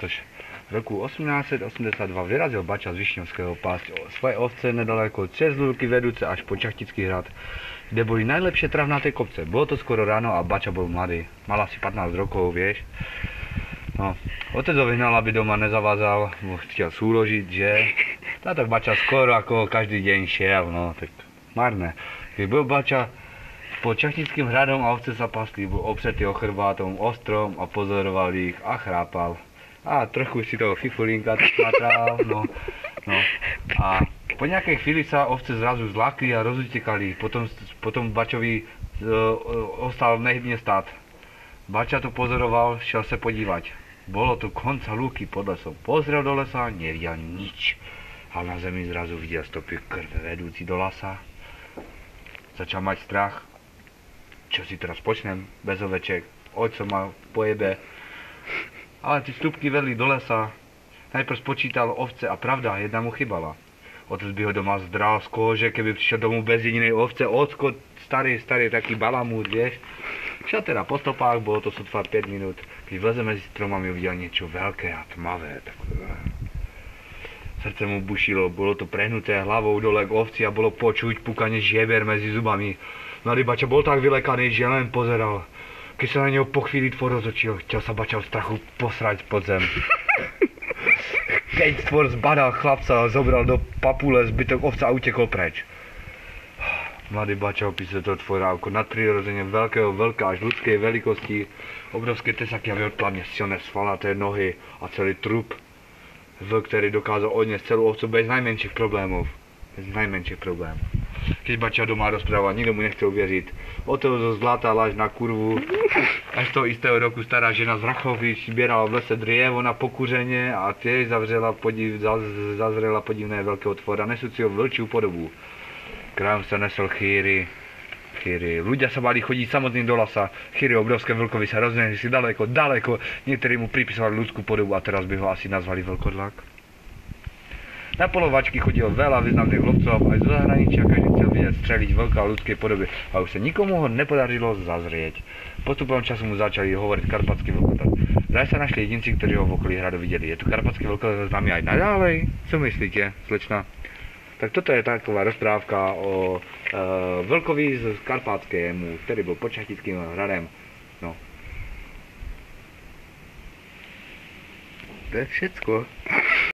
Tož roku 1882 vyrazil Bača z Višňovského pásť svoje ovce nedaleko cez lúky vedúce až po Čachtický hrad, kde boli najlepšie travnaté kopce. Bolo to skoro ráno a Bača bol mladý. Mal asi 15 rokov, vieš. No, otec ho vyhnal, aby doma nezavázal, chtěl súložiť, že? A tak Bača skoro ako každý deň šiel, no, tak marné. Keď byl Bača pod Čachtickým hradom a ovce sa pasli, bol opřetý o chrbátom ostrom a pozoroval ich a chrápal. A trochu si toho fifulínka smatral, no. A po nejakej chvíli sa ovce zrazu zlákli a rozutekali, potom Bačovi ostal nehybne stát. Bača to pozoroval, šel se podívať. Bolo to konca lúky pod lesom. Pozrel do lesa, nevidel nič. A na zemi zrazu viděl stopy krve vedúci do lesa. Začal mať strach. Čo si teraz počnem? Bez oveček. Oco ma pojebe. Ale ty stupky vedli do lesa. Najprv spočítal ovce a pravda, jedna mu chybala. Otec by ho doma zdral z kože, keby přišel domů bez jedinej ovce. Ocko, starý, taký balamút, vieš. Šel teda po stopách, bolo to sotva 5 minút. Keď vleze medzi stromami uvidel niečo veľké a tmavé. Srdce mu bušilo, bolo to prehnuté hlavou dole k ovci a bolo počuť pukanie žieber medzi zubami. Mladý Bača bol tak vylekaný, že len pozeral. Keď sa na neho po chvíli tvor rozočil, chtěl sa Bača v strachu posrať pod zem. Keď tvor zbadal chlapca, zobral do papule zbytok ovca a utekol preč. Mladý Bača opisuje toho tvora ako nadprirodzene veľká až ľudskej veľkosti, obrovské tesaky a veľmi silné svalaté nohy a celý trup, ktorý dokázal odniesť celú ovcu bez najmenších problémov. Keď Bača doma rozprával, nikto mu nechcel uveriť. O toho zo zlata láž na kurvu. Až toho istého roku stará žena z Rachovič zbierala v lese drievo na pokúřenie a tiež zazrela podivné veľkého tvora, nesúciho vlčiu podobu. Krajom sa nesol Chýry. Ľudia sa bali chodiť samotným do lesa. Chýry obrovské vlkovi sa roznesli daleko. Niektorí mu pripisovali ľudskú podobu a teraz by ho asi nazvali vlkodlak. Na polovačky chodilo veľa významných lovcov aj zo zahraničia, každý chcel vidieť streliť vlka v ľudskej podobe a už sa nikomu ho nepodarilo zazrieť. Postupom času mu začali hovoriť karpatský vlkodlak. Vraj sa našli jedinci, ktorí ho v okolí hradu videli. Je to karpatský vlkodlak s nami aj naďalej? Co myslíte, slečna? Tak toto je taková rozprávka o vlkovi z Karpátskému, ktorý bol pod Čachtickým hradem. No. To je všetko.